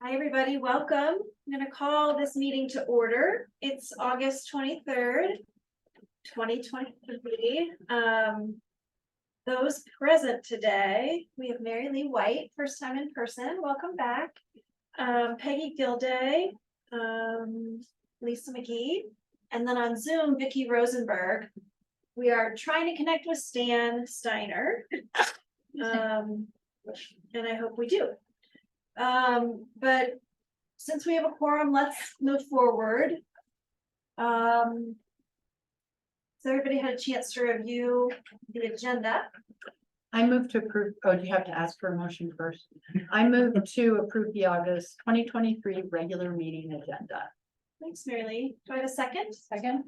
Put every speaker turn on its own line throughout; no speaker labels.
Hi, everybody. Welcome. I'm going to call this meeting to order. It's August 23rd, 2023. Those present today, we have Mary Lee White, first time in person. Welcome back. Peggy Gilday, Lisa McGee, and then on Zoom, Vicki Rosenberg. We are trying to connect with Stan Steiner, and I hope we do. But since we have a quorum, let's move forward. So everybody had a chance to review the agenda.
I move to approve. Oh, do you have to ask for a motion first? I move to approve the August 2023 regular meeting agenda.
Thanks, Mary Lee. Do I have a second?
Second.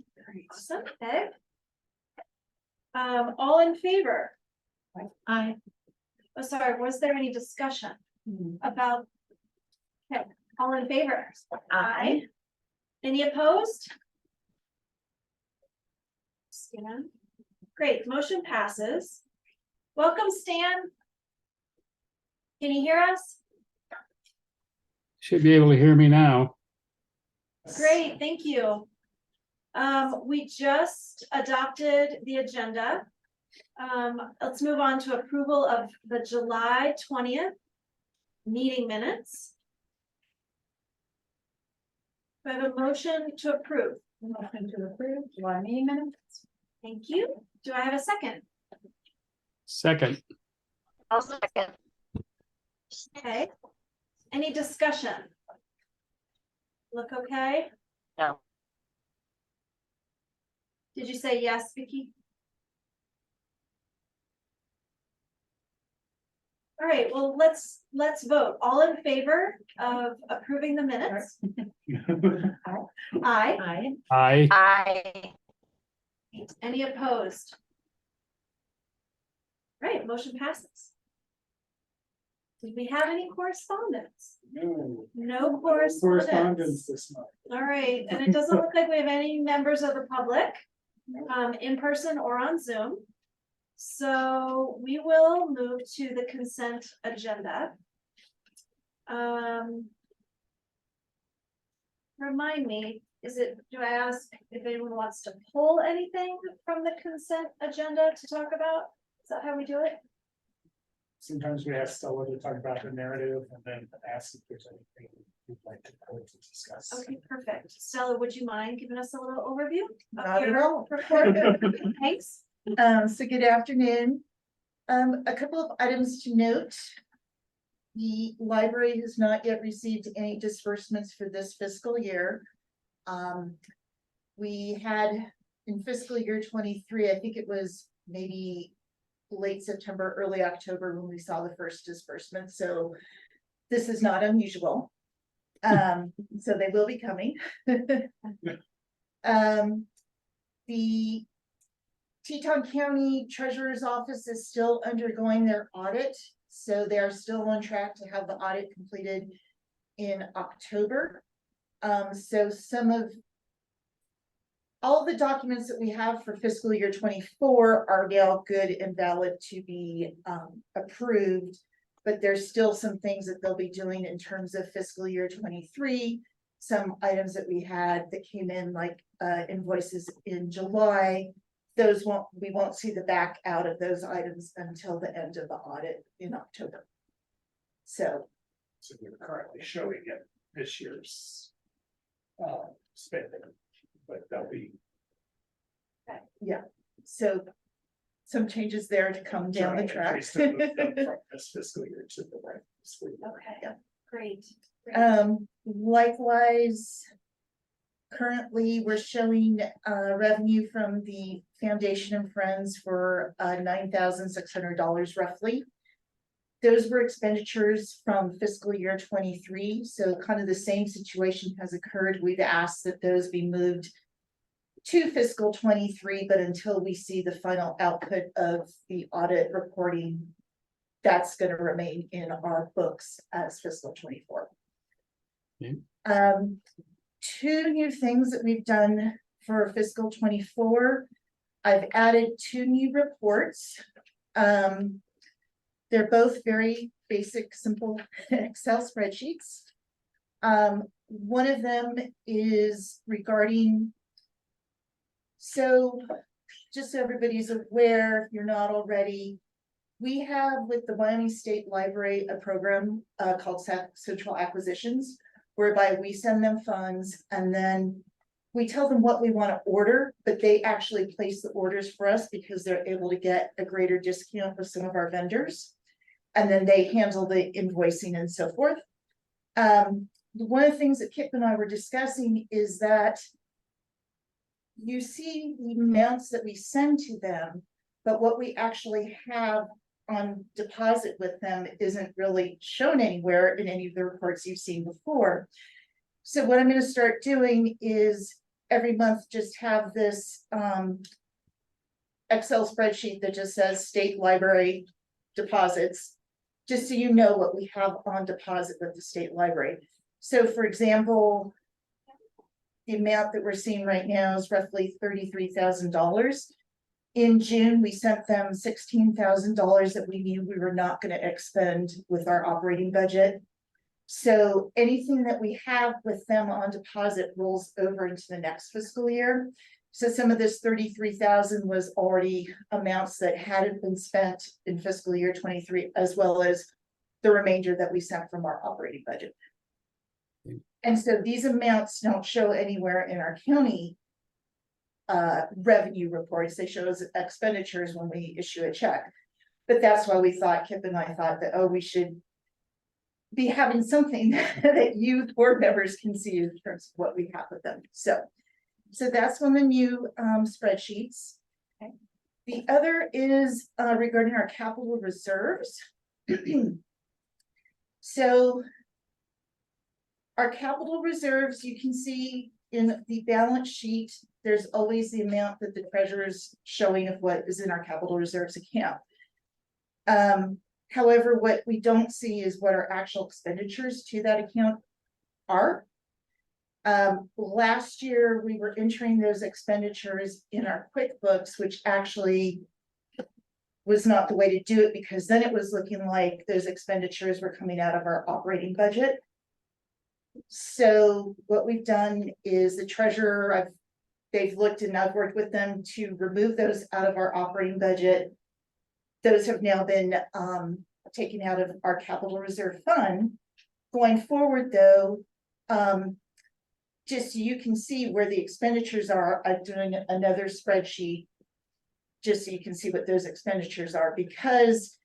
Awesome. Okay. All in favor?
Aye.
Oh, sorry, was there any discussion about? Okay, all in favor? Aye. Any opposed? Stan. Great, motion passes. Welcome, Stan. Can you hear us?
Should be able to hear me now.
Great, thank you. We just adopted the agenda. Let's move on to approval of the July 20th meeting minutes. Do I have a motion to approve?
Motion to approve July meeting minutes.
Thank you. Do I have a second?
Second.
I'll second.
Okay. Any discussion? Look okay?
No.
Did you say yes, Vicki? All right, well, let's vote. All in favor of approving the minutes? Aye.
Aye.
Aye.
I
Any opposed? Right, motion passes. Did we have any correspondence? No correspondence.
this month.
All right, and it doesn't look like we have any members of the public, in person or on Zoom. So we will move to the consent agenda. Remind me, do I ask if anyone wants to pull anything from the consent agenda to talk about? Is that how we do it?
Sometimes we ask Stella to talk about the narrative and then ask if there's anything you'd like to discuss.
Okay, perfect. Stella, would you mind giving us a little overview?
Not at all.
Thanks.
So good afternoon. A couple of items to note. The library has not yet received any disbursements for this fiscal year. We had in fiscal year 23, I think it was maybe late September, early October when we saw the first disbursement. So this is not unusual. So they will be coming. The Teton County Treasurer's Office is still undergoing their audit, so they are still on track to have the audit completed in October. So all of the documents that we have for fiscal year 24 are now good and valid to be approved, but there's still some things that they'll be doing in terms of fiscal year 23. Some items that we had that came in like invoices in July. We won't see the back out of those items until the end of the audit in October. So
we're currently showing it this year's spending, but they'll be.
yeah, so some changes there to come down the track.
From this fiscal year to the right fiscal year.
Okay,
Yeah.
Great.
Likewise, currently we're showing revenue from the Foundation and Friends for $9,600 roughly. Those were expenditures from fiscal year 23, so kind of the same situation has occurred. We've asked that those be moved to fiscal 23, but until we see the final output of the audit reporting, that's going to remain in our books as fiscal 24.
Okay.
Two new things that we've done for fiscal 24. I've added 2 new reports. They're both very basic, simple Excel spreadsheets. One of them is regarding. So, just so everybody's aware, if you're not already, we have with the Wyoming State Library, a program called Central Acquisitions, whereby we send them funds and then we tell them what we want to order, but they actually place the orders for us because they're able to get a greater discount with some of our vendors. And then they handle the invoicing and so forth. One of the things that Kip and I were discussing is that you see the amounts that we send to them, but what we actually have on deposit with them isn't really shown anywhere in any of the reports you've seen before. So what I'm going to start doing is every month just have this Excel spreadsheet that just says state library deposits, just so you know what we have on deposit with the state library. So for example, the amount that we're seeing right now is roughly $33,000. In June, we sent them $16,000 that we knew we were not going to expend with our operating budget. So anything that we have with them on deposit rolls over into the next fiscal year. So some of this 33,000 was already amounts that hadn't been spent in fiscal year 23, as well as the remainder that we sent from our operating budget. And so these amounts don't show anywhere in our county revenue reports. They show as expenditures when we issue a check. But that's why we thought, Kip and I thought that, oh, we should be having something that you board members can see in terms of what we have with them. So that's one of the new spreadsheets. Okay. The other is regarding our capital reserves. So our capital reserves, you can see in the balance sheet, there's always the amount that the treasurer's showing of what is in our capital reserves account. However, what we don't see is what our actual expenditures to that account are. Last year, we were entering those expenditures in our QuickBooks, which actually was not the way to do it, because then it was looking like those expenditures were coming out of our operating budget. So what we've done is the treasurer, they've looked and I've worked with them to remove those out of our operating budget. Those have now been taken out of our capital reserve fund. Going forward though, just so you can see where the expenditures are, I'm doing another spreadsheet just so you can see what those expenditures are, because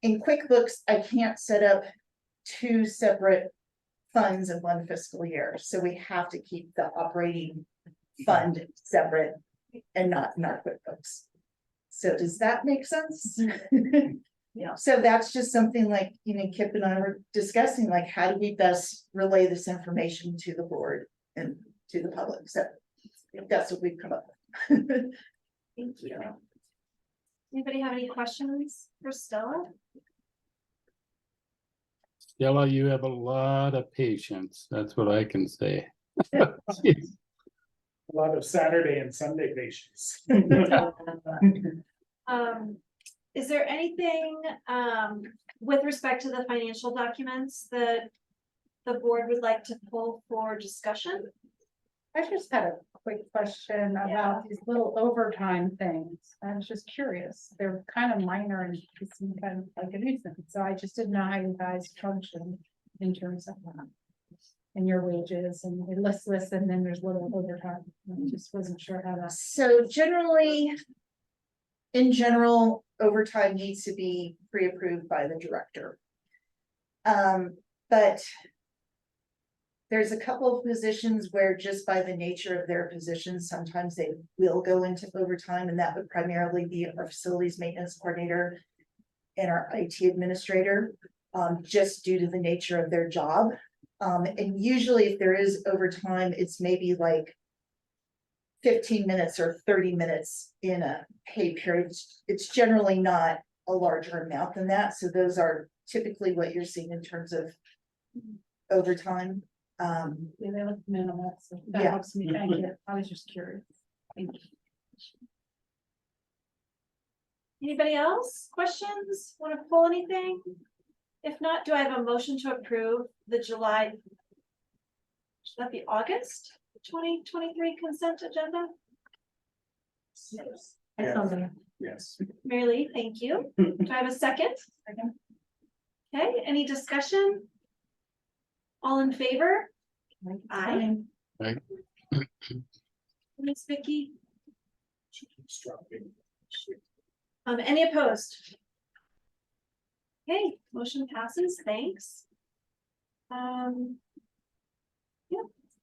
in QuickBooks, I can't set up two separate funds in one fiscal year. So we have to keep the operating fund separate and not in our QuickBooks. So does that make sense? Yeah. So that's just something like, you know, Kip and I were discussing, like, how do we best relay this information to the board and to the public? So that's what we've come up with.
Thank you. Anybody have any questions for Stella?
Stella, you have a lot of patience. That's what I can say.
A lot of Saturday and Sunday patients.
Is there anything with respect to the financial documents that the board would like to pull for discussion?
I just had a quick question about these little overtime things. I was just curious. They're kind of minor and it's kind of like a nuisance. So I just didn't know how you guys function in terms of that. And your wages and the list and then there's little overtime. I just wasn't sure how that.
So generally, in general, overtime needs to be pre-approved by the director. But there's a couple of positions where just by the nature of their positions, sometimes they will go into overtime, and that would primarily be our facilities maintenance coordinator and our IT administrator, just due to the nature of their job. And usually if there is overtime, it's maybe like 15 minutes or 30 minutes in a pay period. It's generally not a larger amount than that. So those are typically what you're seeing in terms of overtime.
They look minimal, so that
Yeah.
helps me. Thank you. I was just curious. Thank you.
Anybody else? Questions? Want to pull anything? If not, do I have a motion to approve the July Should that be August 2023 consent agenda?
I saw that.
Yes.
Mary Lee, thank you. Do I have a second?
Second.
Okay, any discussion? All in favor? Aye.
Right.
Miss Vicky?
She keeps dropping.
Any opposed? Okay, motion passes, thanks. Yeah,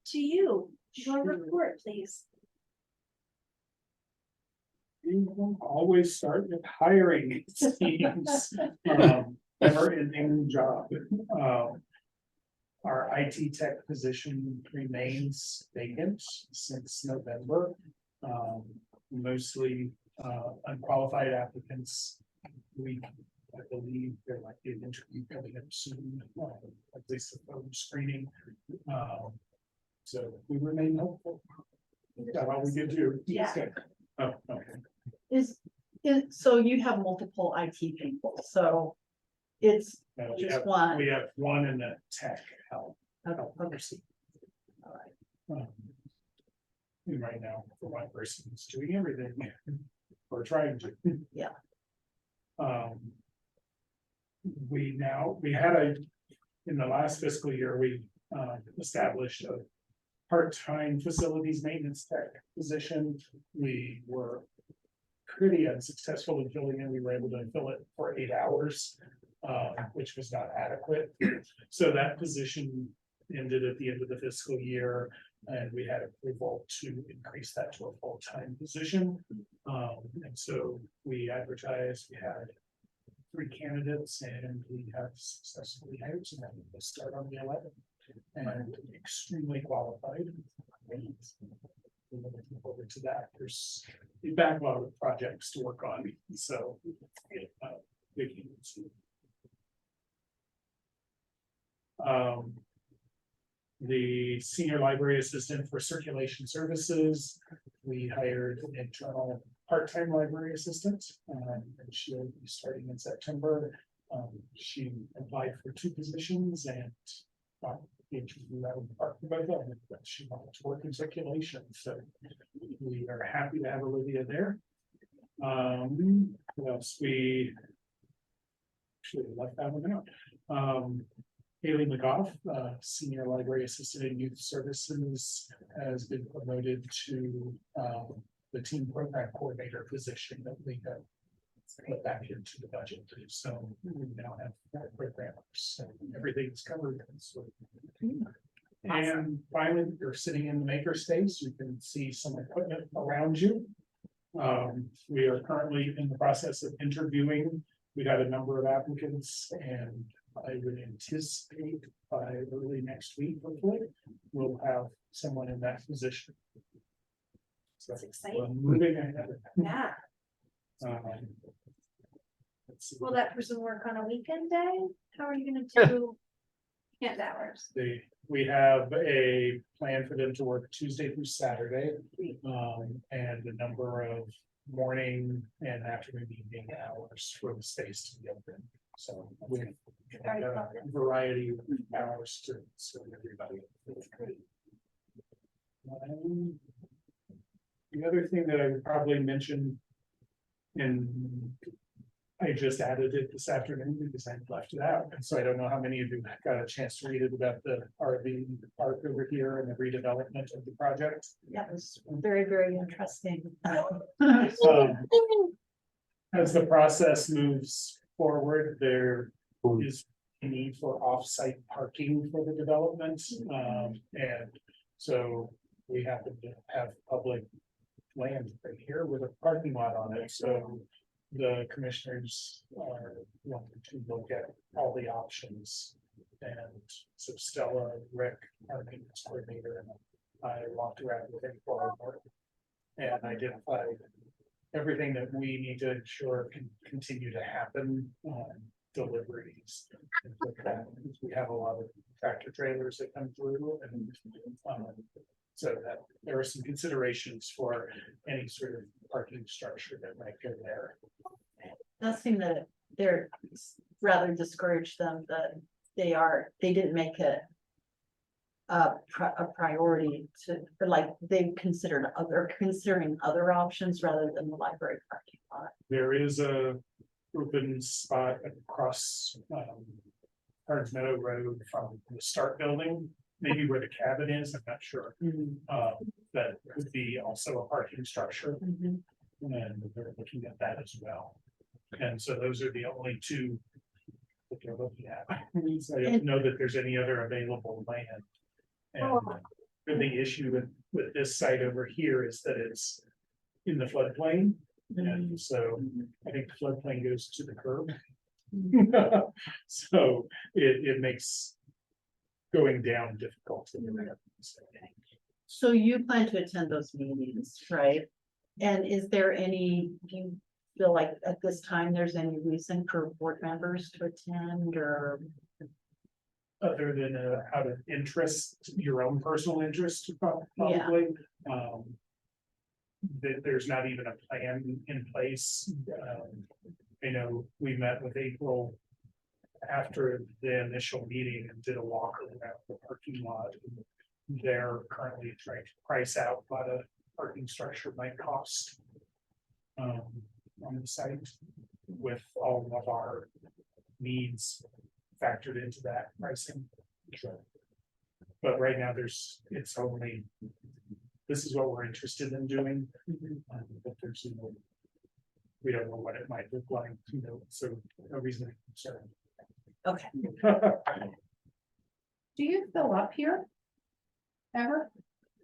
to you, your report, please.
You will always start with hiring, it seems. Never ending job. Our IT tech position remains vacant since November. Mostly unqualified applicants. I believe there might be an interview coming up soon, at least a phone screening. So we remain hopeful. That's all we can do.
Yeah.
Oh, okay.
So you have multiple IT people, so it's
No,
just one.
we have one in the tech help.
Okay,
Oversee. And right now, for one person who's doing everything, we're trying to.
Yeah.
We had in the last fiscal year, we established a part-time facilities maintenance tech position. We were pretty unsuccessful in filling it. We were able to fill it for 8 hours, which was not adequate. So that position ended at the end of the fiscal year, and we had approval to increase that to a full-time position. And so we advertised, we had 3 candidates, and we have successfully hired some. We'll start on the 11th, and extremely qualified. We're looking forward to that. There's a backlog of projects to work on, so Vicky. The senior library assistant for circulation services, we hired an internal part-time library assistant, and she'll be starting in September. She applied for 2 positions and the interview that would part by them, but she wanted to work in circulation, so we are happy to have Olivia there. What else? We actually left that one out. Haley McGough, Senior Library Assistant in Youth Services, has been promoted to the Team Program Coordinator position that we have put back into the budget. So we now have 4 programmers, and everything's covered. So, and finally, you're sitting in the makerspace. You can see some equipment around you. We are currently in the process of interviewing. We had a number of applicants, and I would anticipate by early next week, hopefully, we'll have someone in that position. So
That's exciting.
we're moving ahead.
Yeah,
Let's see.
will that person work on a weekend day? How are you gonna do weekend hours?
We have a plan for them to work Tuesday through Saturday, and a number of morning and afternoon evening hours for the space to be open. So we have a variety of hours to serve everybody. The other thing that I would probably mention, and I just added it this afternoon because I left it out, and so I don't know how many of you got a chance to read it about the RV park over here and the redevelopment of the project.
Yeah, it's very, very interesting.
As the process moves forward, there is a need for off-site parking for the development. And so we happen to have public land right here with a parking lot on it, so the commissioners are wanting to look at all the options. And so Stella, Rick, our maintenance coordinator, and I walked around with him for our work and identified everything that we need to ensure can continue to happen, deliveries. And with that, we have a lot of tractor trailers that come through, and so that there are some considerations for any sort of parking structure that might go there.
Nothing that they're rather discouraged them that they didn't make it a priority to, or like they've considering other options rather than the library parking lot.
There is a open spot across, Cards Meadow Road from the Start Building, maybe where the cabin is, I'm not sure. That could be also a parking structure,
Mhm.
and they're looking at that as well. And so those are the only two that they're looking at. So I don't know that there's any other available land. And the big issue with this site over here is that it's in the floodplain. And so I think the floodplain goes to the curb. So it makes going down difficult.
So you plan to attend those meetings, right? And is there any, do you feel like at this time there's any reason for board members to attend or?
Other than out of interest, your own personal interest, probably. There's not even a plan in place. I know we met with April after the initial meeting and did a walk around the parking lot. They're currently trying to price out what a parking structure might cost on the site with all of our needs factored into that pricing. But right now it's only, this is what we're interested in doing. But there's we don't know what it might look like, so no reason to be concerned.
Okay.
Do you fill up here? Ever?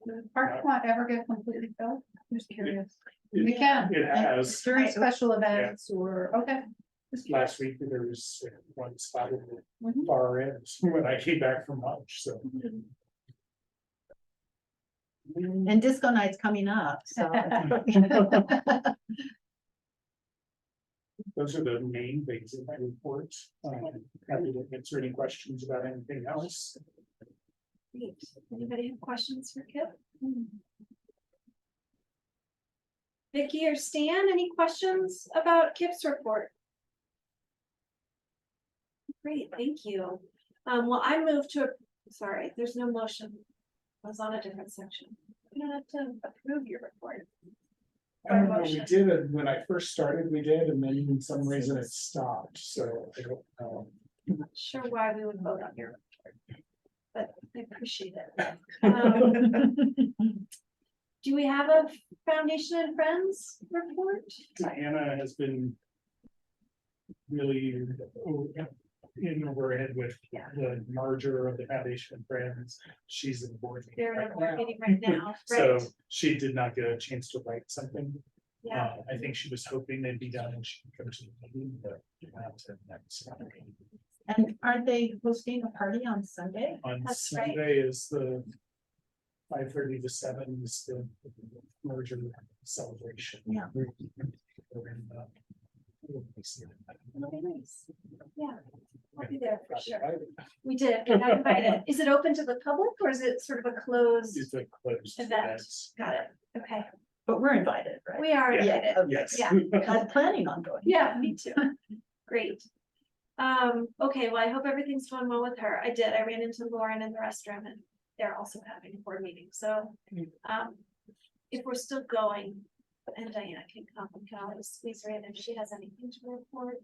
Does the parking lot ever get completely filled? I'm just curious. We can.
It has.
During special events or, okay. Just curious.
Last week, there was one spot in the
Mhm.
far end when I came back from lunch, so.
And disco night's coming up, so.
Those are the main things in my report. Happy to answer any questions about anything else.
Great. Anybody have questions for Kip? Vicky or Stan, any questions about Kip's report? Great, thank you. Well, I move to, sorry, there's no motion. I was on a different section. You don't have to approve your report.
I don't know, we did it when I first started, we did, and then for some reason it stopped, so I don't know.
I'm not sure why we would vote on your report, but I appreciate it. Do we have a Foundation and Friends report?
Diana has been really in over ahead with the merger of the Foundation and Friends. She's in the board meeting
They're in a
right
board
now.
meeting right now,
So
right?
she did not get a chance to write something.
Yeah,
I think she was hoping they'd be done and she could come to the meeting, but not to next.
And are they hosting a party on Sunday?
On
That's right.
Sunday is the 5:30 to 7 is the merger celebration.
Yeah.
And, we'll be seeing it.
that'll be nice. Yeah, I'll be there for sure.
Right?
We did, we got invited. Is it open to the public or is it sort of a closed
It's a closed
event?
event.
Got it, okay.
But we're invited, right?
We are
Yeah.
invited.
Okay.
Yes.
Yeah.
I'm planning on going.
Yeah, me too. Great. Okay, well, I hope everything's going well with her. I did. I ran into Lauren in the restroom and they're also having a board meeting. So if we're still going, and Diana can come, we can always squeeze her in if she has anything to report.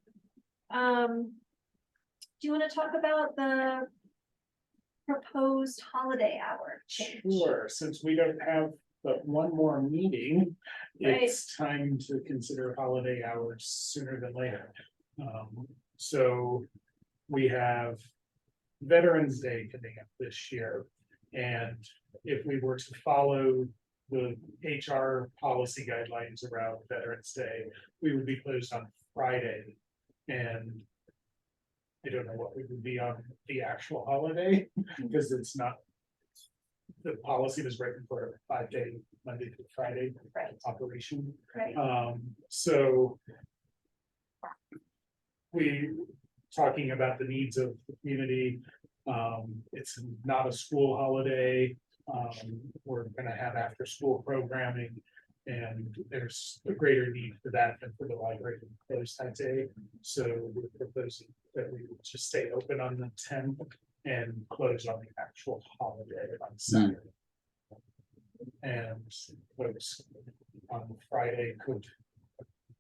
Do you want to talk about the proposed holiday hour change?
Sure, since we don't have but one more meeting,
Right.
it's time to consider holiday hours sooner than later. So we have Veterans Day coming up this year. And if we were to follow the HR policy guidelines around Veterans Day, we would be closed on Friday. And I don't know what we would be on the actual holiday, because it's not. The policy was written for a 5-day, Monday through Friday
Right,
operation.
right.
So. We talking about the needs of the community. It's not a school holiday. We're gonna have after school programming. And there's a greater need for that than for the library to close that day. So we're proposing that we would just stay open on the 10th and close on the actual holiday on Saturday. And folks on Friday could,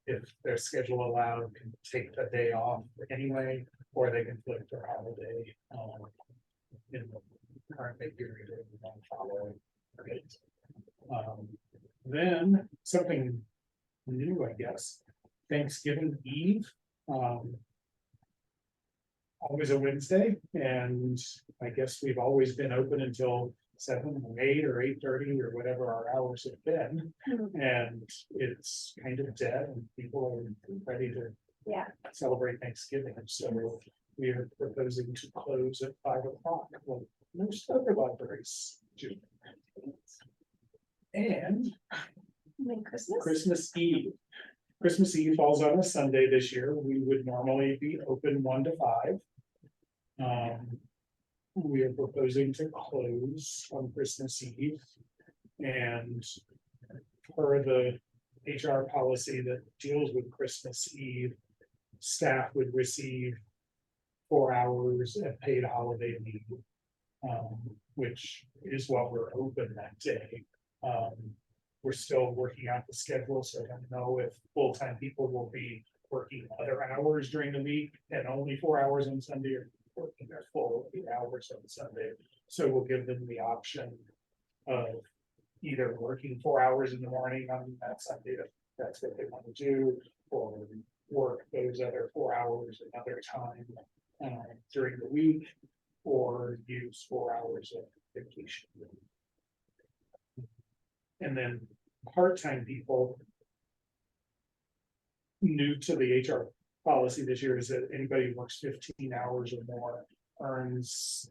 if their schedule allowed, can take the day off anyway, or they can flip their holiday in the current pay period or the one following. Right? Then something new, I guess, Thanksgiving Eve. Always a Wednesday, and I guess we've always been open until 7 or 8 or 8:30 or whatever our hours have been. And it's kind of dead and people are ready to
Yeah.
celebrate Thanksgiving. So we are proposing to close at 5 o'clock. Well, most other libraries do. And
And then Christmas.
Christmas Eve. Christmas Eve falls on a Sunday this year. We would normally be open 1 to 5. We are proposing to close on Christmas Eve. And per the HR policy that deals with Christmas Eve, staff would receive 4 hours of paid holiday leave, which is what we're open that day. We're still working out the schedule, so I don't know if full-time people will be working other hours during the week and only 4 hours on Sunday, or working their full 8 hours on Sunday. So we'll give them the option of either working 4 hours in the morning on that Sunday, if that's what they want to do, or work those other 4 hours another time during the week, or use 4 hours of vacation. And then part-time people, new to the HR policy this year is that anybody who works 15 hours or more earns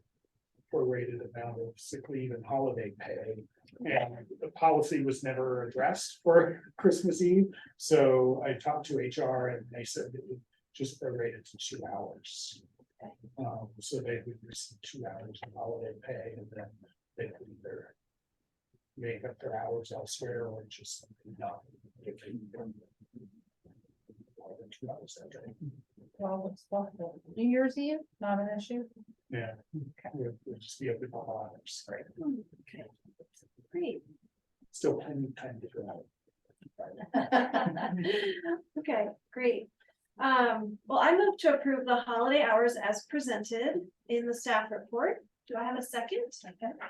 prorated amount of sick leave and holiday pay. And the policy was never addressed for Christmas Eve. So I talked to HR and they said it would just prorated to 2 hours. So they would receive 2 hours of holiday pay, and then they could either make up their hours elsewhere or just not. More than 2 hours that day.
Well, it's possible. New Year's Eve, not an issue.
Yeah, we'll just be open for hours, right?
Okay. Great.
Still plenty of time to figure out.
Okay, great. Well, I move to approve the holiday hours as presented in the staff report. Do I have a second? Second.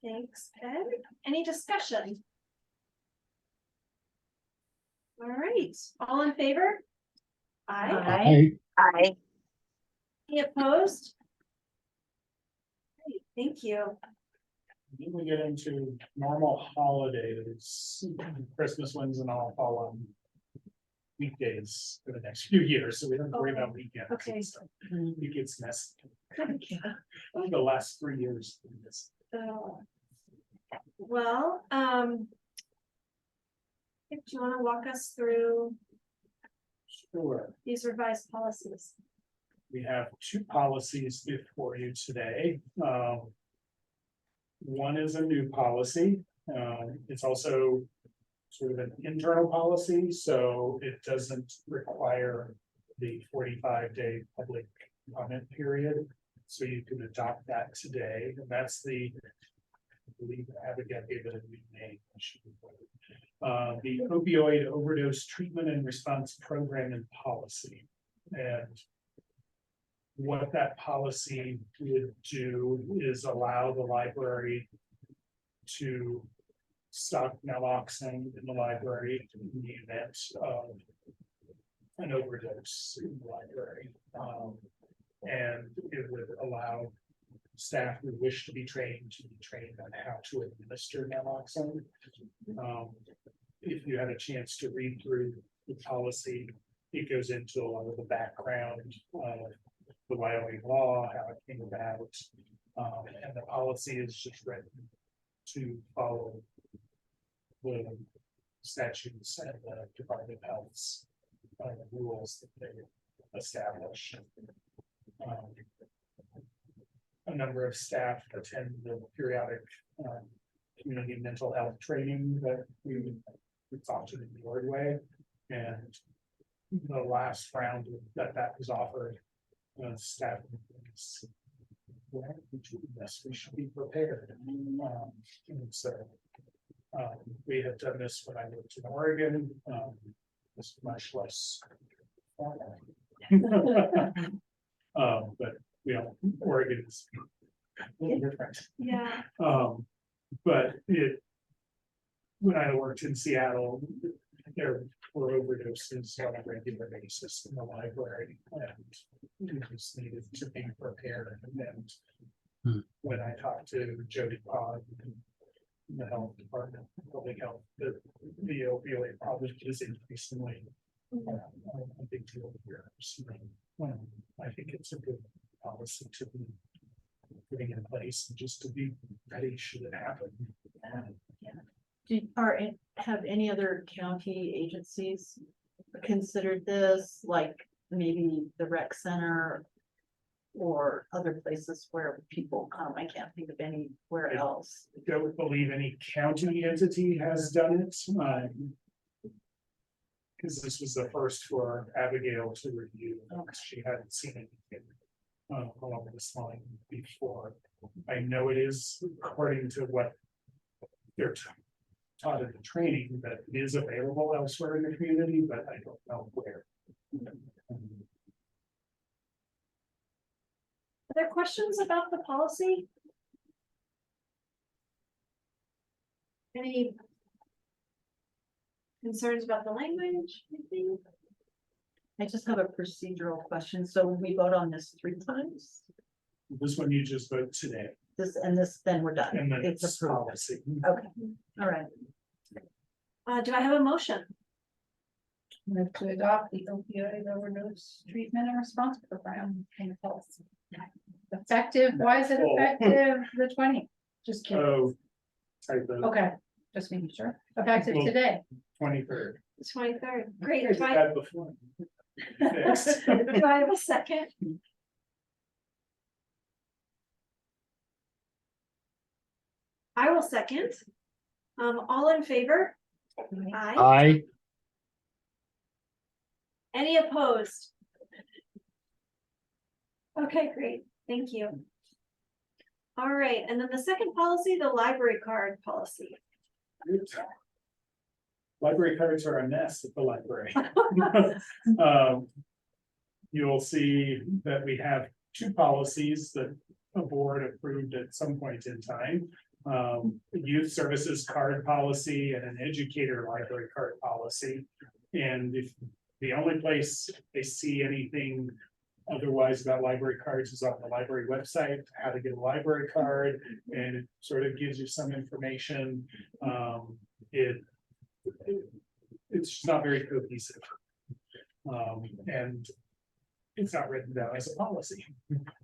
Thanks, Peg. Any discussion? All right, all in favor? Aye.
I,
Any opposed? Great, thank you.
Then we get into normal holidays, Christmas ones and all fall on weekdays for the next few years, so we don't worry about weekends.
Okay.
It gets messy. The last 3 years.
Well, if you want to walk us through
Sure.
these revised policies.
We have 2 policies before you today. One is a new policy. It's also sort of an internal policy, so it doesn't require the 45-day public comment period. So you can adopt that today, and that's the, I believe Abigail gave it a new name. The opioid overdose treatment and response program and policy. And what that policy would do is allow the library to stock naloxone in the library in the event of an overdose in the library. And it would allow staff who wish to be trained on how to administer naloxone. If you had a chance to read through the policy, it goes into a lot of the background of the Wyoming law, how it came about. And the policy is just written to follow the statutes and the Department of Health's rules that they establish. A number of staff attend the periodic community mental health training that we talked to in the Ordway. And the last round that was offered, staff was well, yes, we should be prepared. And so, we have done this when I lived in Oregon, it's much less. formal. But, you know, Oregon is a little different.
Yeah,
But when I worked in Seattle, there were overdoses on a regular basis in the library, and we just needed to be prepared. And when I talked to Jody Pod, in the health department, public health, the opioid problem is increasingly a big deal here. So, I think it's a good policy to be putting in place, and just to be ready should it happen.
Have any other county agencies considered this, like maybe the rec center? Or other places where people come, I can't think of anywhere else.
I don't believe any county entity has done it. Because this was the first for Abigail to review. She hadn't seen anything along this line before. I know it is according to what they're taught in the training, that it is available elsewhere in the community, but I don't know where.
are there questions about the policy? Any concerns about the language, anything?
I just have a procedural question. So we vote on this 3 times?
This one you just vote today,
This and this, then we're done.
and then
It's
it's
approved.
policy.
Okay, all right.
Do I have a motion?
Move to adopt the opioid overdose treatment and response program in policy. Effective, why is it
Oh.
effective the 20th? Just kidding,
Oh, typo,
okay, just making sure, effective
Well-
today.
23rd.
The 23rd. Great.
I did
Do I
that before. Fixed.
do I have a second? I will second. All in favor? Aye.
I,
Any opposed? Okay, great. Thank you. All right, and then the second policy, the library card policy.
Library cards are a mess at the library. You'll see that we have 2 policies that a board approved at some point in time. Youth services card policy and an educator library card policy. And if the only place they see anything otherwise about library cards is on the library website, how to get a library card, and it sort of gives you some information. It's just not very cohesive. And it's not written down as a policy,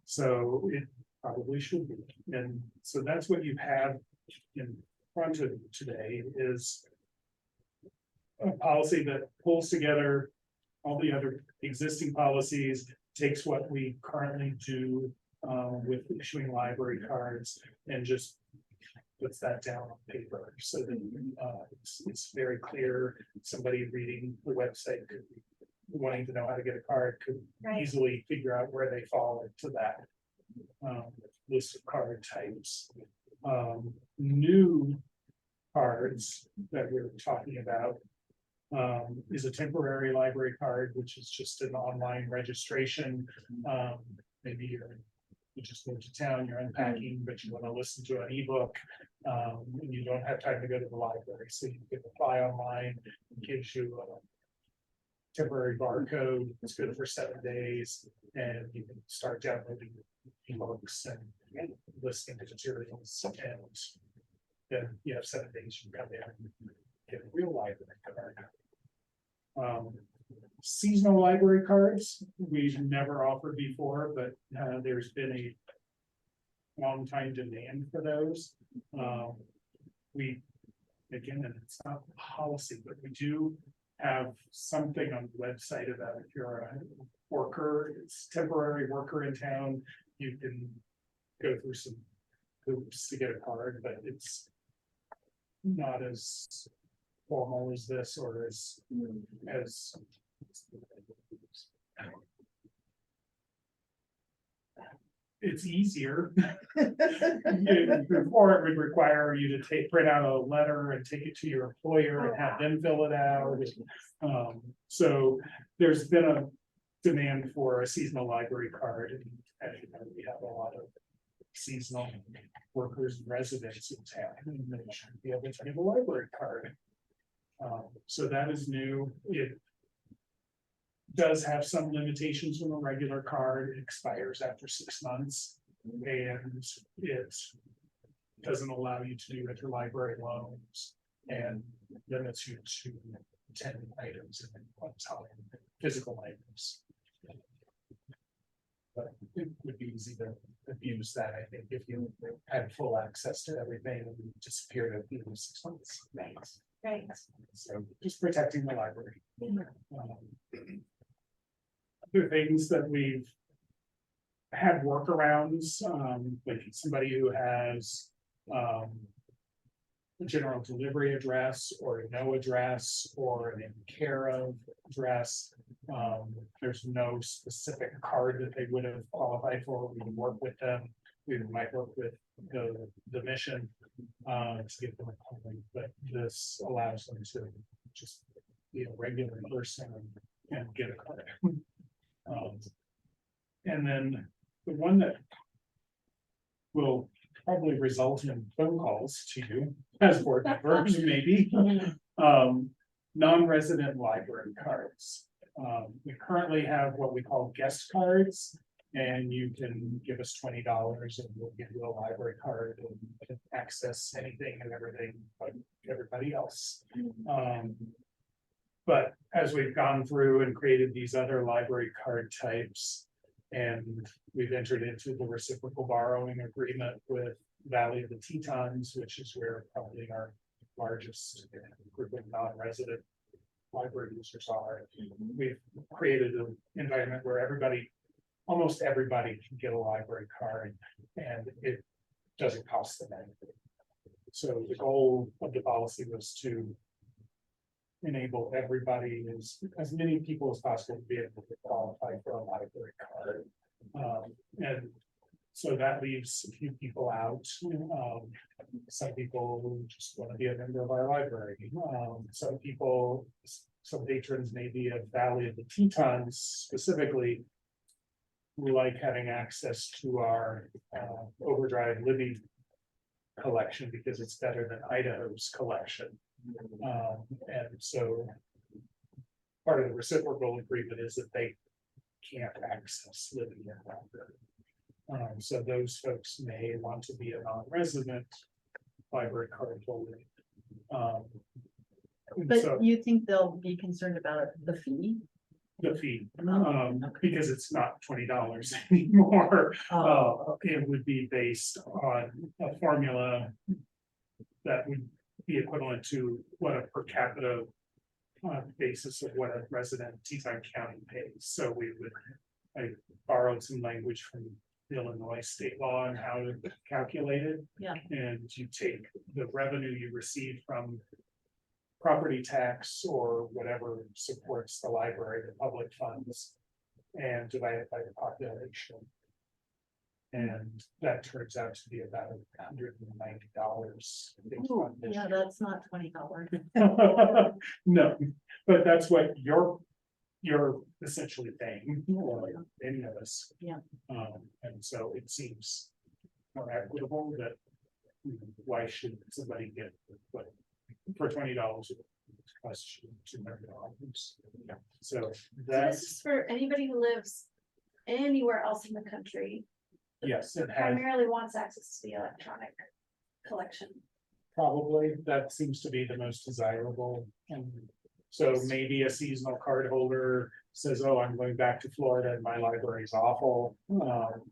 so it probably should be. And so that's what you have in front of you today, is a policy that pulls together all the other existing policies, takes what we currently do with issuing library cards, and just puts that down on paper, so that it's very clear. Somebody reading the website could be wanting to know how to get a card, could
Right.
easily figure out where they fall into that list of card types. New cards that we're talking about is a temporary library card, which is just an online registration. Maybe you just moved to town, you're unpacking, but you want to listen to an ebook. And you don't have time to go to the library, so you can apply online. It gives you a temporary barcode. It's good for 7 days, and you can start downloading ebooks and listening to materials. And then you have 7 days, you come in and get a real library card. Seasonal library cards, we've never offered before, but there's been a long time demand for those. We, again, and it's not policy, but we do have something on the website about if you're a worker, it's temporary worker in town, you can go through some hoops to get a card, but it's not as formal as this, or as it's easier. Or it would require you to print out a letter and take it to your employer and have them fill it out. So there's been a demand for a seasonal library card, and as you know, we have a lot of seasonal workers and residents in town, and they should be able to get a library card. So that is new. It does have some limitations from a regular card. It expires after 6 months, and it doesn't allow you to do interlibrary loans and limits you to 10 items in one time, physical items. But it would be easy to abuse that, I think, if you had full access to everything and you disappeared at the end of 6 months.
Right.
So just protecting the library. Other things that we've had workarounds, like somebody who has a general delivery address or no address or an in care of address. There's no specific card that they would have qualified for. We can work with them. We might work with the mission to get them a calling, but this allows them to just be a regular person and get a card. And then the one that will probably result in phone calls to you as board members, maybe, non-resident library cards. We currently have what we call guest cards, and you can give us $20 and we'll give you a library card and you can access anything and everything like everybody else. But as we've gone through and created these other library card types, and we've entered into the reciprocal borrowing agreement with Valley of the Tetons, which is where probably our largest group of non-resident library users are. We've created an environment where almost everybody can get a library card, and it doesn't cost them anything. So the goal of the policy was to enable everybody, as many people as possible, to be able to qualify for a library card. And so that leaves a few people out. Some people just want to be a member of our library. Some patrons maybe of Valley of the Tetons specifically, who like having access to our Overdrive Libby collection because it's better than Idaho's collection. And so part of the reciprocal agreement is that they can't access Libby any longer. So those folks may want to be a non-resident library card holder.
But
So
you think they'll be concerned about the fee?
the fee, because it's not $20 anymore. It would be based on a formula that would be equivalent to what a per capita basis of what a resident in Teton County pays. So I borrowed some language from the Illinois state law and how to calculate it.
Yeah.
And you take the revenue you receive from property tax or whatever supports the library, the public funds, and divide it by the population. And that turns out to be about $190.
Yeah, that's not $20.
No, but that's what you're essentially paying, or any of us.
Yeah.
And so it seems more equitable that why should somebody get what for $20 it costs you $200. So
So
that's
this is for anybody who lives anywhere else in the country,
yes, it has
primarily wants access to the electronic collection.
probably that seems to be the most desirable. And so maybe a seasonal card holder says, oh, I'm going back to Florida and my library is awful.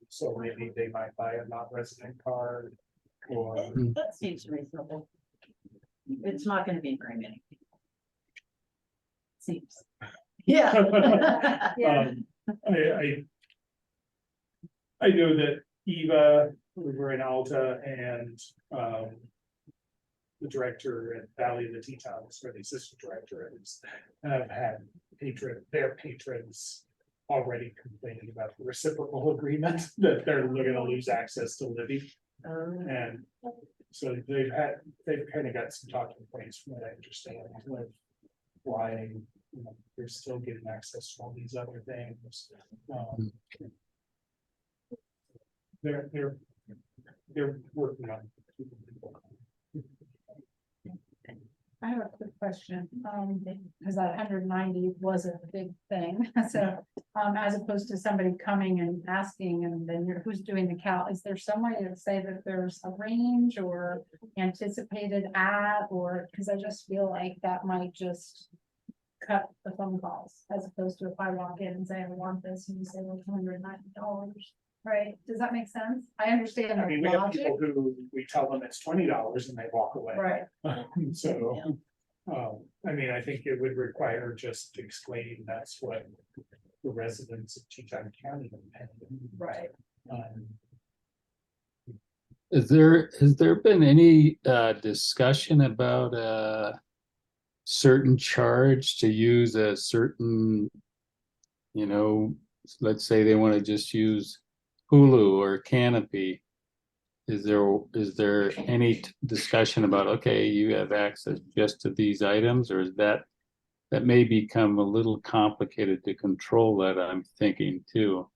So maybe they might buy a non-resident card or
That seems reasonable. It's not gonna be very many people. Seems. Yeah.
Yeah.
I know that Eva, over in Alta, and the director at Valley of the Tetons, or the assistant director, have had their patrons already complaining about the reciprocal agreement, that they're gonna lose access to Libby. And so they've kind of got some talking points from what I understand with why, you know, they're still getting access to all these other things. They're working on it.
I have a quick question, because that 190 was a big thing, so, as opposed to somebody coming and asking, and then who's doing the count, is there some way to say that there's a range or anticipated at, or, because I just feel like that might just cut the phone calls, as opposed to if I walk in and say, I want this, and you say, well, $190, right? Does that make sense? I understand
I mean,
the
we have
logic,
people who, we tell them it's $20 and they walk away.
right?
So, I mean, I think it would require just explaining that's what the residents of Teton County are paying.
Right.
Um,
has there been any discussion about a certain charge to use a certain, you know, let's say they want to just use Hulu or Canopy? Is there any discussion about, okay, you have access just to these items, or is that may become a little complicated to control, that I'm thinking too?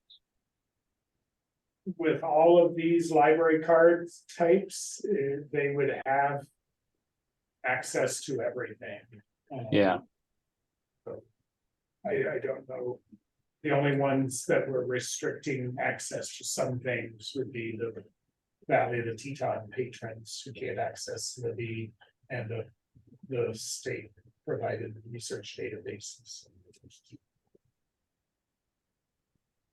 With all of these library cards types, they would have access to everything.
Yeah.
I don't know. The only ones that were restricting access to some things would be the Valley of the Teton patrons who can't access the and the state provided research databases.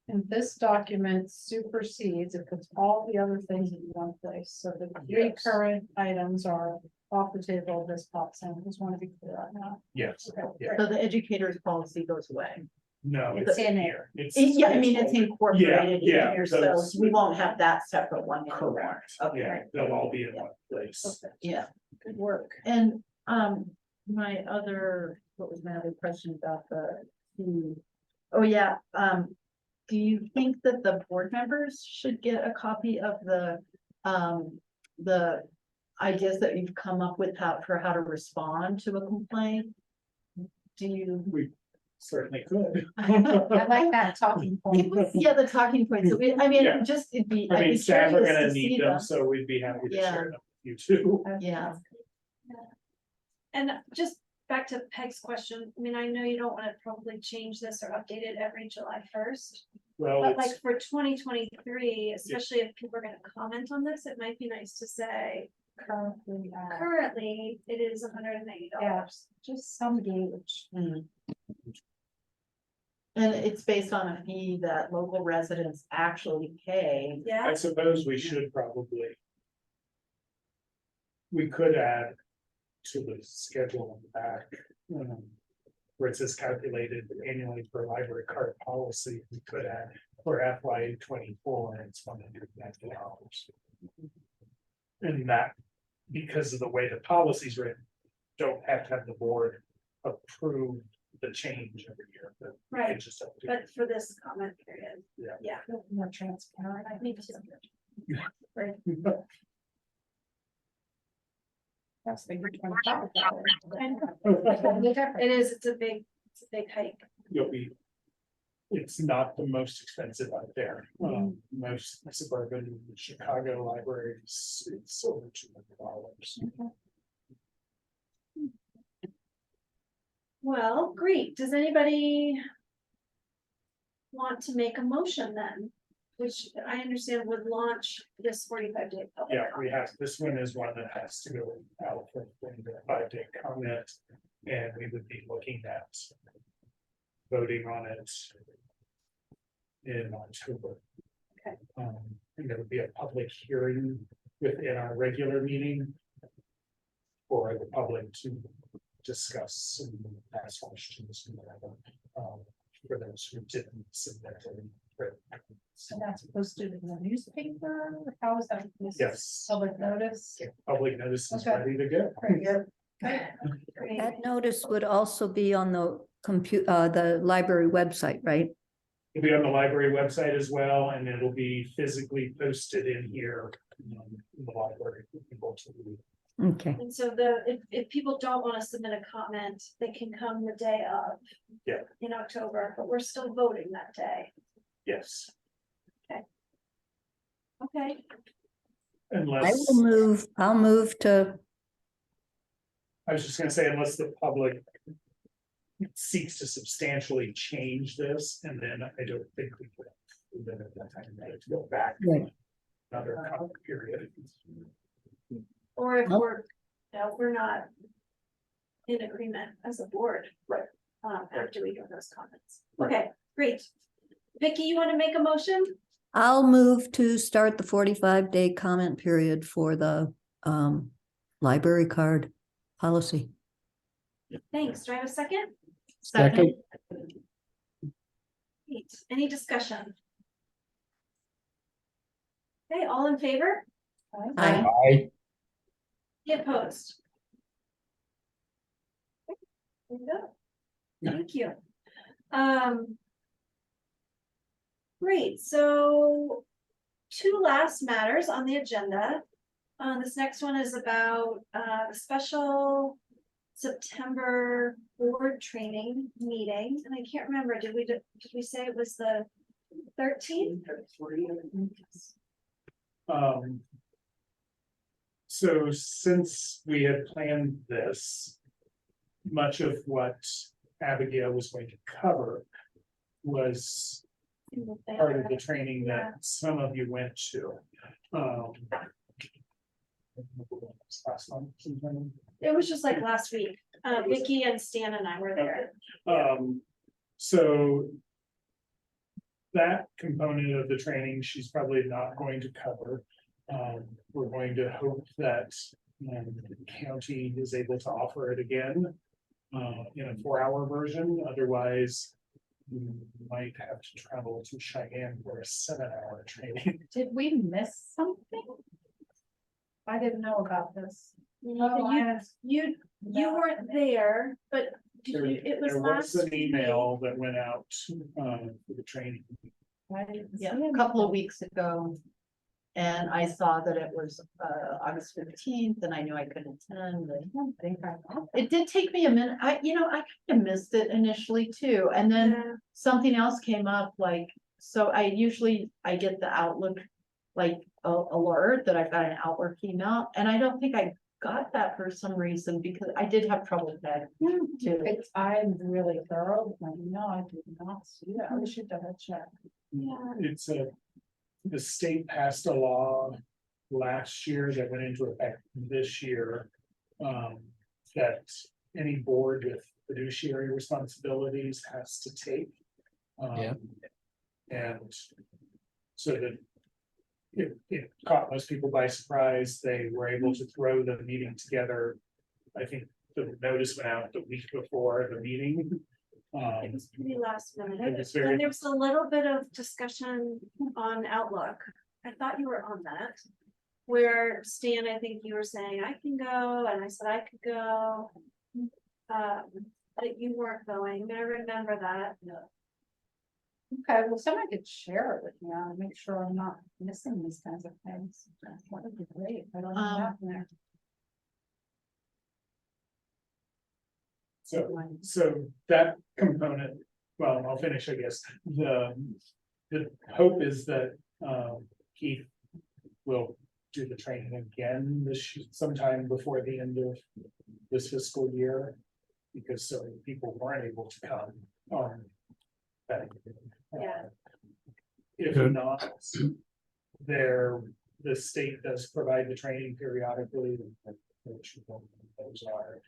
And this document supersedes, it puts all the other things in one place, so the three
Yes.
current items are off the table, this pops in, just want to be clear on that.
Yes,
Okay.
yeah,
So the educator's policy goes away.
no,
It's
it's
in
in
it.
here.
Yeah, I mean, it's incorporated in
yeah,
here, so
those-
we won't have that separate one anymore.
Correct,
Okay.
yeah, they'll all be in one place.
Okay.
Yeah,
Good work.
and, my other, what was my other question about oh, yeah, do you think that the board members should get a copy of the ideas that you've come up with for how to respond to a complaint? Do you?
We certainly could.
I like that talking point.
Yeah, the talking points, I mean,
Yeah.
just, it'd be,
I
I'd
mean,
be
staff are
curious
gonna
to see
need them,
them,
so we'd be happy to
Yeah.
share them with you too.
yeah.
And just back to Peg's question, I mean, I know you don't want to probably change this or update it every July 1st.
Well,
But
it's,
like for 2023, especially if people are gonna comment on this, it might be nice to say,
Currently,
currently, it is $180.
yeah, just some gauge.
Mm. And it's based on a fee that local residents actually pay.
Yeah,
I suppose we should probably. We could add to the schedule on the back. Where it says calculated annually for library card policy, we could add for FY 24, and it's $190. And that, because of the way the policy's written, don't have to have the board approve the change every year, but we
Right.
can just update.
but for this comment period,
Yeah.
yeah.
More transparent, I think. That's the year 25.
It is, it's a big hike.
You'll be. It's not the most expensive out there. Most suburban Chicago libraries, it's over $200.
Well, great. Does anybody want to make a motion then? Which I understand would launch this 45-day public.
Yeah, we have, this one is one that has to go out for the 5-day comment. And we would be looking at voting on it in October.
Okay.
And there would be a public hearing within our regular meeting for the public to discuss and ask questions and whatever, for those who didn't submit any.
And that's posted in the newspaper, how is that? This is
Yes.
Public notice.
Public notice is
Okay.
ready to go.
Great.
That notice would also be on the the library website, right?
It'll be on the library website as well, and it'll be physically posted in here, in the library for people to read.
Okay,
And so if people don't want to submit a comment, they can come the day of.
Yeah.
In October, but we're still voting that day.
Yes,
Okay,
unless,
I'll move to,
I was just gonna say, unless the public seeks to substantially change this, and then I don't think we would. Then at that time, we have to go back.
Right.
Another comment period.
or if
Nope.
we're not in agreement as a board.
Right.
After we hear those comments. Okay, great. Vicky, you want to make a motion?
I'll move to start the 45-day comment period for the library card policy.
Thanks. Do I have a second?
Second,
Great. Any discussion? Okay, all in favor?
Aye.
I,
Any opposed? There you go. Thank you. Great, so two last matters on the agenda. This next one is about the special September board training meeting, and I can't remember, did we say it was the 13th?
So since we had planned this, much of what Abigail was going to cover was part of the training that some of you went to. Last month, sometime.
It was just like last week, Vicky and Stan and I were there.
So that component of the training, she's probably not going to cover. We're going to hope that the county is able to offer it again in a 4-hour version. Otherwise, we might have to travel to Cheyenne for a 7-hour training.
Did we miss something? I didn't know about this.
You weren't there, but did you, it was
There
last
was an
week.
email that went out for the training.
Yeah, a couple of weeks ago. And I saw that it was August 15th and I knew I couldn't attend. It did take me a minute. I kind of missed it initially too. And then
Yeah.
something else came up, like, so I get the Outlook like alert that I've got an Outlook email, and I don't think I got that for some reason because I did have trouble with that too.
I'm really thorough, but no, I did not see that. We should double check.
Yeah.
It's the state passed a law last year that went into effect this year. That any board with fiduciary responsibilities has to take.
Yeah.
And so that it caught most people by surprise. They were able to throw the meeting together. I think the notice went out the week before the meeting.
It was pretty last minute.
It was very-
And there was a little bit of discussion on Outlook. I thought you were on that. Where Stan, I think you were saying I can go, and I said I could go. But you weren't going. I remember that.
Okay, well, somebody could share it with me, I'll make sure I'm not missing these kinds of things. That would be great. I don't know that in there.
So that component, well, I'll finish, I guess. The hope is that Keith will do the training again sometime before the end of this fiscal year. Because so many people weren't able to come on that.
Yeah.
If
Good.
not, the state does provide the training periodically. Which those are.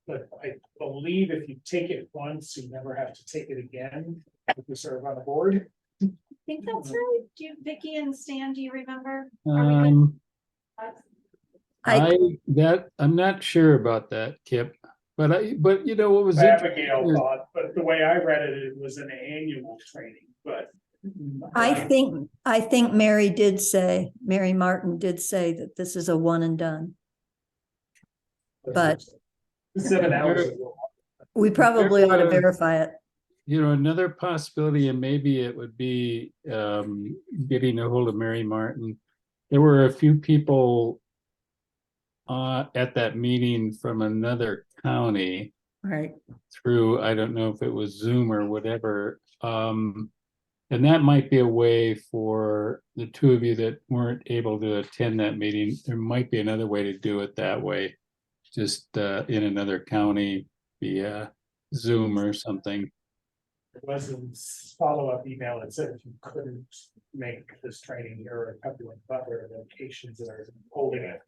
But I believe if you take it once, you never have to take it again if you serve on the board.
I think that's right. Do you, Vicky and Stan, do you remember? Are we good?
I'm not sure about that, Kip, but you know, what was
Abigail
interesting is-
thought, but the way I read it, it was an annual training, but.
I think Mary Martin did say that this is a one and done. But-
7 hours.
We probably ought to
Uh,
verify it.
another possibility, and maybe it would be getting a hold of Mary Martin. There were a few people at that meeting from another county
Right.
through, I don't know if it was Zoom or whatever. And that might be a way for the two of you that weren't able to attend that meeting. There might be another way to do it that way, just in another county via Zoom or something.
There was a follow-up email that said if you couldn't make this training, here are a couple of other locations that are holding it.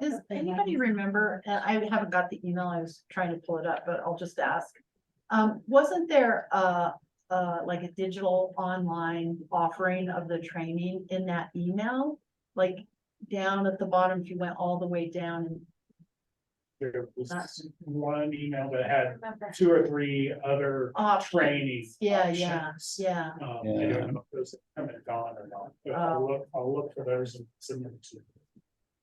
Does anybody remember, and I haven't got the email, I was trying to pull it up, but I'll just ask. Wasn't there like a digital online offering of the training in that email? Like down at the bottom, if you went all the way down and
There was one email that had 2 or 3 other training.
Yeah,
options.
yeah.
I
Yeah.
don't know if those have come and gone or not, but
Oh.
I'll look for those and send them to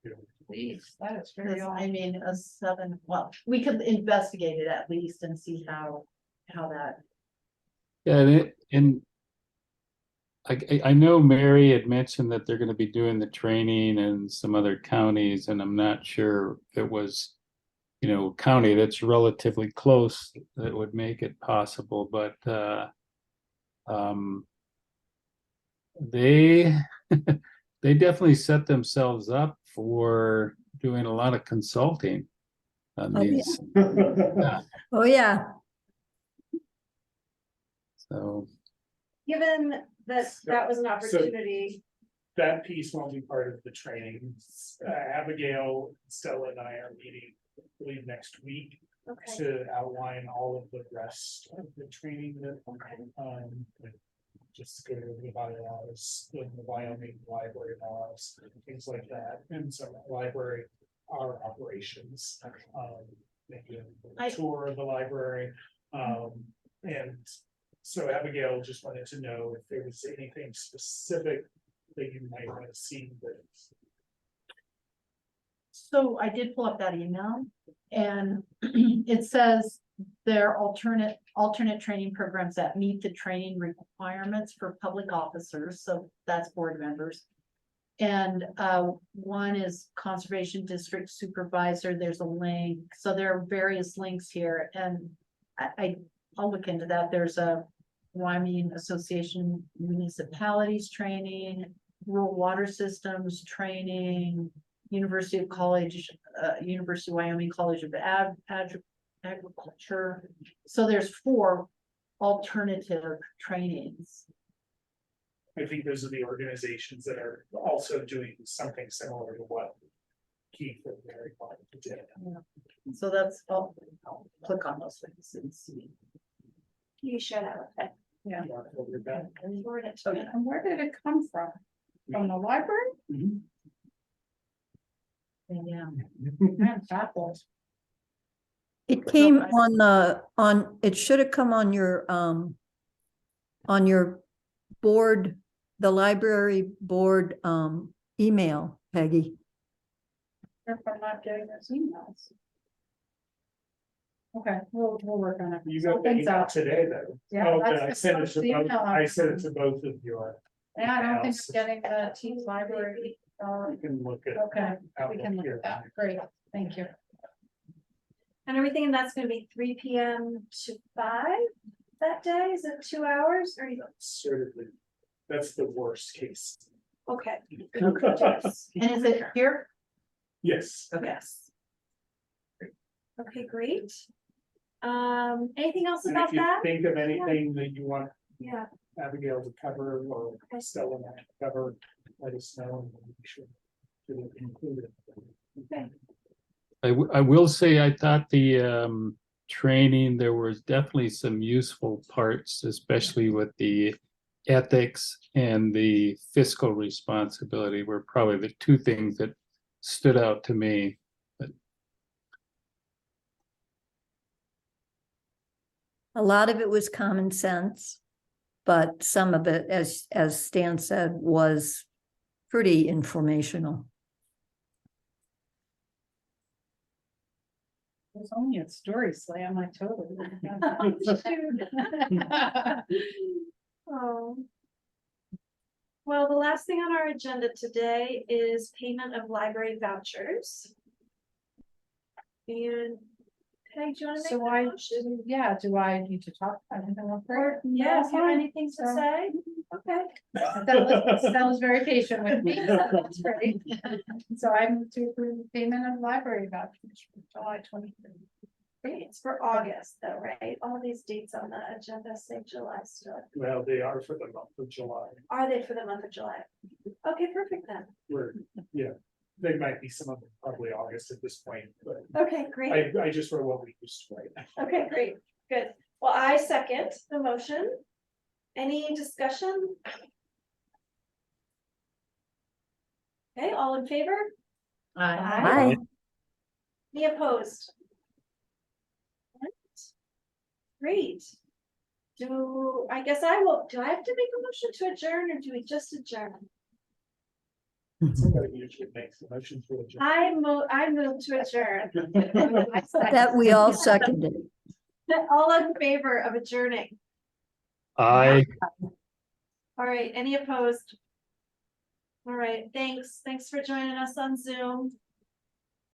you.
Please, that is very
Because,
odd.
I mean, a 7, well, we could investigate it at least and see how that.
Yeah, and I know Mary had mentioned that they're gonna be doing the training in some other counties, and I'm not sure if it was, county that's relatively close that would make it possible, but they they definitely set themselves up for doing a lot of consulting on
Oh, yeah.
these.
Oh, yeah.
So,
Given that that was an
So-
opportunity,
That piece won't be part of the training. Abigail, Stella and I are meeting, I believe, next week
okay,
to outline all of the rest of the training that, just go over the bylaws, the Wyoming library laws, things like that, and some library, our operations. Maybe a tour of the library, and so Abigail just wanted to know if there was anything specific that you might want to see that.
So I did pull up that email and it says there are alternate training programs that meet the training requirements for public officers, so that's board members. And one is Conservation District Supervisor, there's a link, so there are various links here, and I'll look into that. There's a Wyoming Association Municipalities training, Rural Water Systems training, University of Wyoming College of Agriculture. So there's 4 alternative trainings.
I think those are the organizations that are also doing something similar to what Keith and Mary wanted to do.
So that's, I'll click on those links and see.
you share that with it.
Yeah.
You want to forward that?
Forward it to
Okay.
me.
And where did it come from? From the library?
Yeah.
I'm baffled.
It came
I-
it should have come on your board, the library board, email, Peggy.
If I'm not getting those emails. Okay, we'll work on it.
You got the
Something's
email
out.
today, though.
Yeah,
Oh,
that's
I
the
sent it
first
to both,
email
I
I've
sent it
gotten.
to both of your.
Yeah, I don't think
emails.
I'm getting the Teams library.
You can look at.
Okay, we
Outlook
can look
here.
at that. Great, thank you.
And everything, and that's gonna be 3 PM to 5 that day, is it 2 hours or?
Certainly, that's the worst case.
Okay.
And is it here?
Yes.
Yes. Okay, great. Anything else
And
about
if you
that?
think of anything that you want
Yeah,
Abigail to cover or Stella to cover, let us know and we'll be sure to include it.
okay.
I will say, I thought the training, there was definitely some useful parts, especially with the ethics and the fiscal responsibility were probably the 2 things that stood out to me.
A lot of it was common sense, but some of it, as Stan said, was pretty informational.
It was only a story slam, I totally.
Oh. Well, the last thing on our agenda today is payment of library vouchers. And Peg, do you want to make
So
the
I,
motion?
yeah, do I need to talk about anything else?
Or, yeah, if you have anything to
So-
say? Okay.
That was very patient with me. That's great. So I move to approve the payment of library vouchers for July 23rd.
Great, it's for August though, right? All these dates on the agenda say July still.
Well, they are for the month of July.
Are they for the month of July? Okay, perfect then.
We're, yeah, there might be some of them probably August at this point, but
Okay, great.
I just wrote what we used to write.
Okay, great, good. Well, I second the motion. Any discussion? Okay, all in favor?
Aye.
Any opposed? Great. I guess I will, do I have to make a motion to adjourn or do we just adjourn?
Somebody usually makes the motion for the.
I move to adjourn.
That we all seconded.
All in favor of adjourning?
I.
All right, any opposed? All right, thanks for joining us on Zoom.